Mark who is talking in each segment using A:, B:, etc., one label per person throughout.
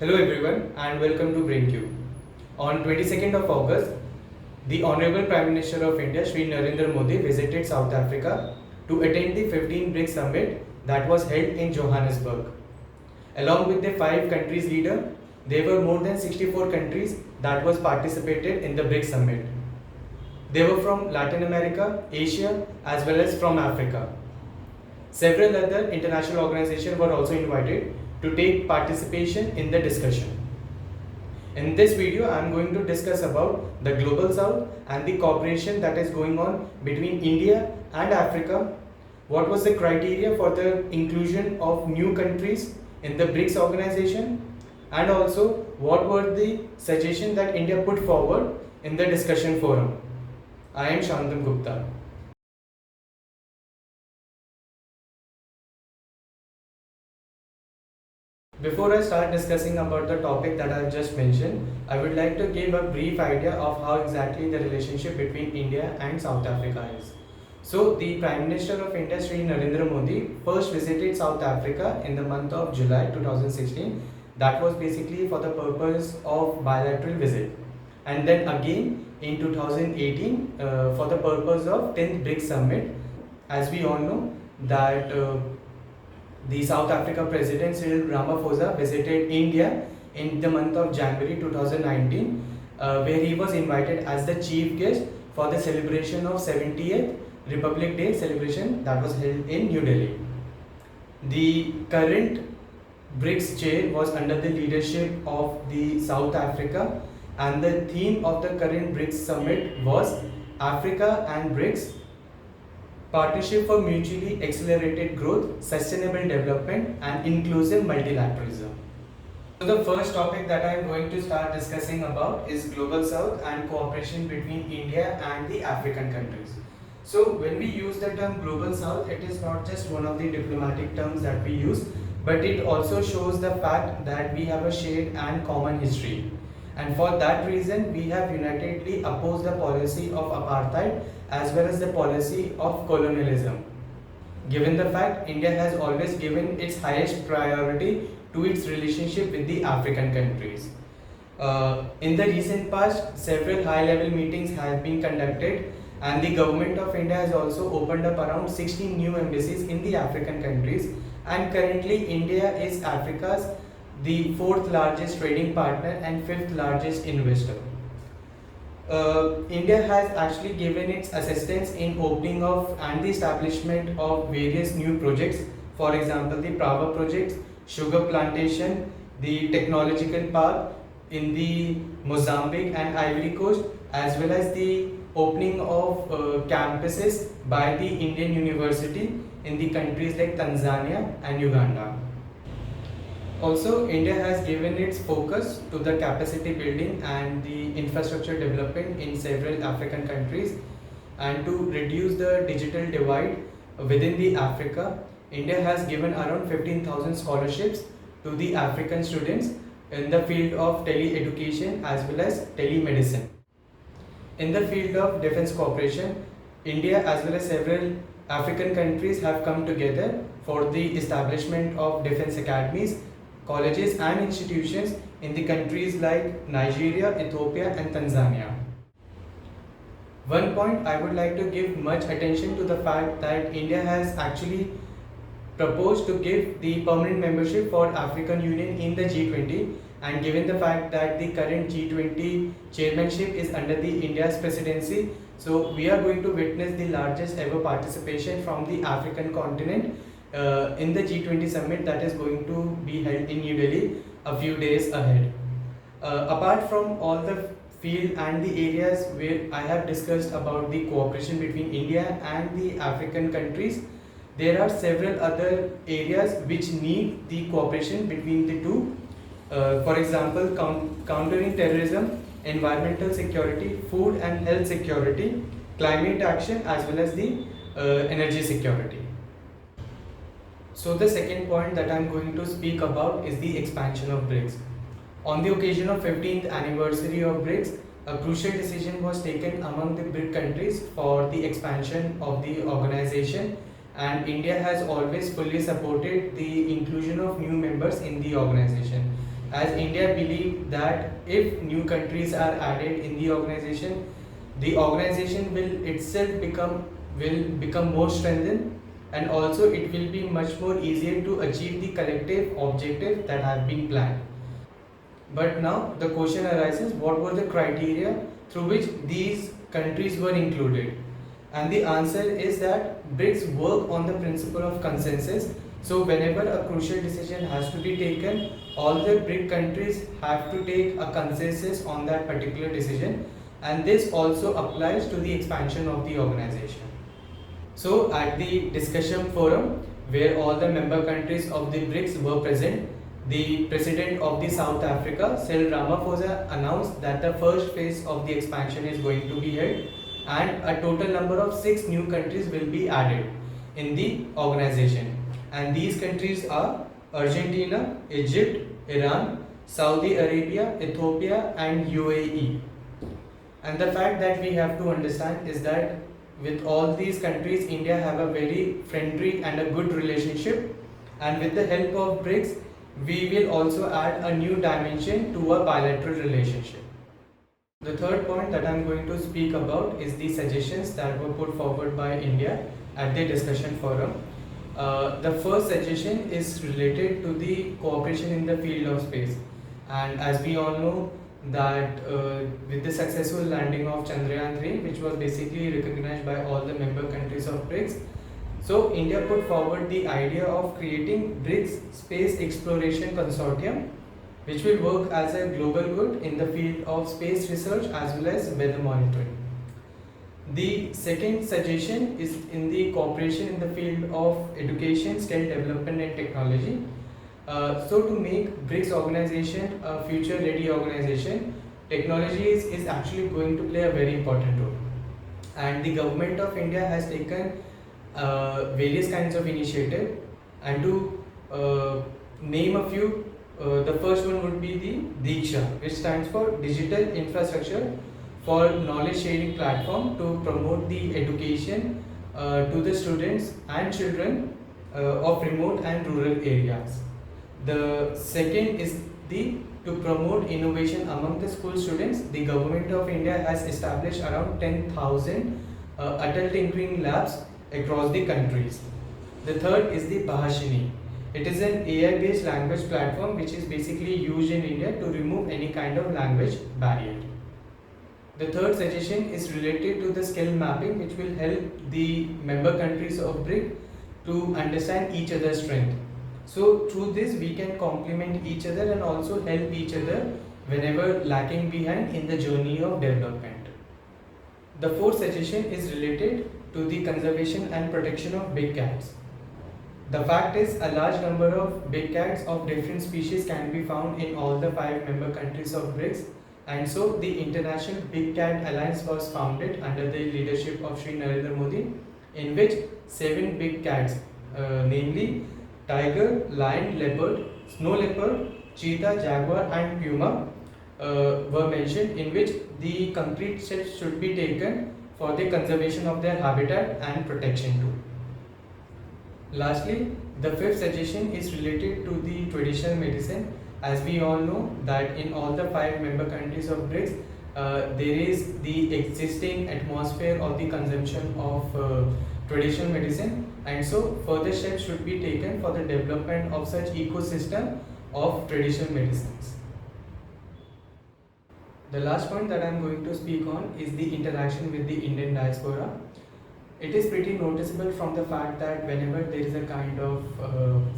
A: Hello everyone and welcome to BrainQ. On 22nd of August, the Honorable Prime Minister of India, Shri Narendra Modi, visited South Africa to attend the 15 BRICS Summit that was held in Johannesburg. Along with the 5 countries leader, there were more than 64 countries that was participated in the BRICS Summit. They were from Latin America, Asia as well as from Africa. Several other international organizations were also invited to take participation in the discussion. In this video, I am going to discuss about the Global South and the cooperation that is going on between India and Africa. What was the criteria for the inclusion of new countries in the BRICS organization, and also what were the suggestions that India put forward in the discussion forum. I am Shantam Gupta. Before I start discussing about the topic that I have just mentioned, I would like to give a brief idea of how exactly the relationship between India and South Africa is. So, the Prime Minister of India, Shri Narendra Modi, first visited South Africa in the month of July 2016. That was basically for the purpose of bilateral visit. And then again in 2018 for the purpose of 10th BRICS Summit. As we all know that the South Africa President Cyril Ramaphosa visited India in the month of January 2019, where he was invited as the chief guest for the celebration of 70th Republic Day celebration that was held in New Delhi. The current BRICS chair was under the leadership of the South Africa, and the theme of the current BRICS summit was Africa and BRICS Partnership for Mutually Accelerated Growth, Sustainable Development and Inclusive Multilateralism. So the first topic that I am going to start discussing about is Global South and cooperation between India and the African countries. So when we use the term Global South, it is not just one of the diplomatic terms that we use, but it also shows the fact that we have a shared and common history. And for that reason, we have unitedly opposed the policy of apartheid as well as the policy of colonialism. Given the fact India has always given its highest priority to its relationship with the African countries. In the recent past, several high-level meetings have been conducted, and the government of India has also opened up around 16 new embassies in the African countries, and currently India is Africa's the 4th largest trading partner and 5th largest investor. India has actually given its assistance in opening of and the establishment of various new projects. For example, the power projects, sugar plantation, the technological park in the Mozambique and Ivory Coast, as well as the opening of campuses by the Indian University in the countries like Tanzania and Uganda. Also, India has given its focus to the capacity building and the infrastructure development in several African countries, and to reduce the digital divide within the Africa. India has given around 15,000 scholarships to the African students in the field of tele-education as well as telemedicine. In the field of defense cooperation, India as well as several African countries have come together for the establishment of defense academies, colleges and institutions in the countries like Nigeria, Ethiopia and Tanzania. One point I would like to give much attention to the fact that India has actually proposed to give the permanent membership for African Union in the G20, and given the fact that the current G20 chairmanship is under the India's presidency, so we are going to witness the largest ever participation from the African continent in the G20 summit that is going to be held in New Delhi a few days ahead. Apart from all the field and the areas where I have discussed about the cooperation between India and the African countries, there are several other areas which need the cooperation between the two. For example, countering terrorism, environmental security, food and health security, climate action as well as the energy security. So the second point that I am going to speak about is the expansion of BRICS. On the occasion of 15th anniversary of BRICS, a crucial decision was taken among the BRIC countries for the expansion of the organization, and India has always fully supported the inclusion of new members in the organization. as India believe that if new countries are added in the organization will become more strengthened, and also it will be much more easier to achieve the collective objective that have been planned. But now the question arises, what were the criteria through which these countries were included? And the answer is that BRICS work on the principle of consensus. So whenever a crucial decision has to be taken, all the BRIC countries have to take a consensus on that particular decision, and this also applies to the expansion of the organization. So at the discussion forum where all the member countries of the BRICS were present, the President of the South Africa, Cyril Ramaphosa, announced that the first phase of the expansion is going to be held, and a total number of 6 new countries will be added in the organization. And these countries are Argentina, Egypt, Iran, Saudi Arabia, Ethiopia and UAE. And the fact that we have to understand is that with all these countries, India have a very friendly and a good relationship, and with the help of BRICS, we will also add a new dimension to a bilateral relationship. The third point that I am going to speak about is the suggestions that were put forward by India at the discussion forum. The first suggestion is related to the cooperation in the field of space, and as we all know that with the successful landing of Chandrayaan 3, which was basically recognized by all the member countries of BRICS, so India put forward the idea of creating BRICS Space Exploration Consortium, which will work as a global good in the field of space research as well as weather monitoring. The second suggestion is in the cooperation in the field of education, skill development and technology. So to make BRICS organization a future ready organization, technology is actually going to play a very important role. And the government of India has taken various kinds of initiative, and to name a few, the first one would be the Diksha, which stands for Digital Infrastructure for Knowledge Sharing Platform to promote the education to the students and children of remote and rural areas. The second is to promote innovation among the school students. The government of India has established around 10,000 adult tinkering labs across the countries. The third is the Bhashini. It is an AI-based language platform which is basically used in India to remove any kind of language barrier. The third suggestion is related to the skill mapping, which will help the member countries of BRIC to understand each other's strength. So through this we can complement each other and also help each other whenever lacking behind in the journey of development. The fourth suggestion is related to the conservation and protection of big cats. The fact is, a large number of big cats of different species can be found in all the 5 member countries of BRICS, and so the International Big Cat Alliance was founded under the leadership of Shri Narendra Modi, in which 7 big cats, namely tiger, lion, leopard, snow leopard, cheetah, jaguar and puma were mentioned, in which the concrete steps should be taken for the conservation of their habitat and protection too. Lastly, the fifth suggestion is related to the traditional medicine. As we all know that in all the 5 member countries of BRICS, there is the existing atmosphere of the consumption of traditional medicine, and so further steps should be taken for the development of such ecosystem of traditional medicines. The last point that I am going to speak on is the interaction with the Indian diaspora. It is pretty noticeable from the fact that whenever there is a kind of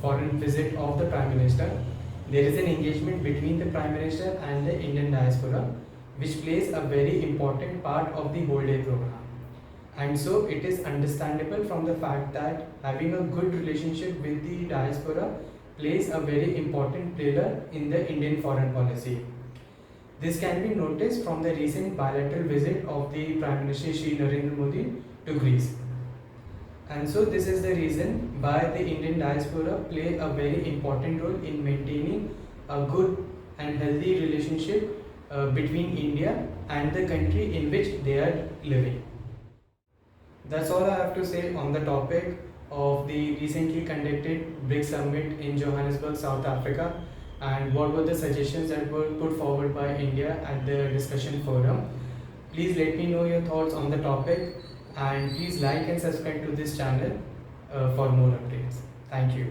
A: foreign visit of the Prime Minister, there is an engagement between the Prime Minister and the Indian diaspora, which plays a very important part of the whole day program. And so it is understandable from the fact that having a good relationship with the diaspora plays a very important pillar in the Indian foreign policy. This can be noticed from the recent bilateral visit of the Prime Minister Shri Narendra Modi to Greece. And so this is the reason why the Indian diaspora play a very important role in maintaining a good and healthy relationship between India and the country in which they are living. That's all I have to say on the topic of the recently conducted BRICS Summit in Johannesburg, South Africa. and what were the suggestions that were put forward by India at the discussion forum. Please let me know your thoughts on the topic, and please like and subscribe to this channel for more updates. Thank you.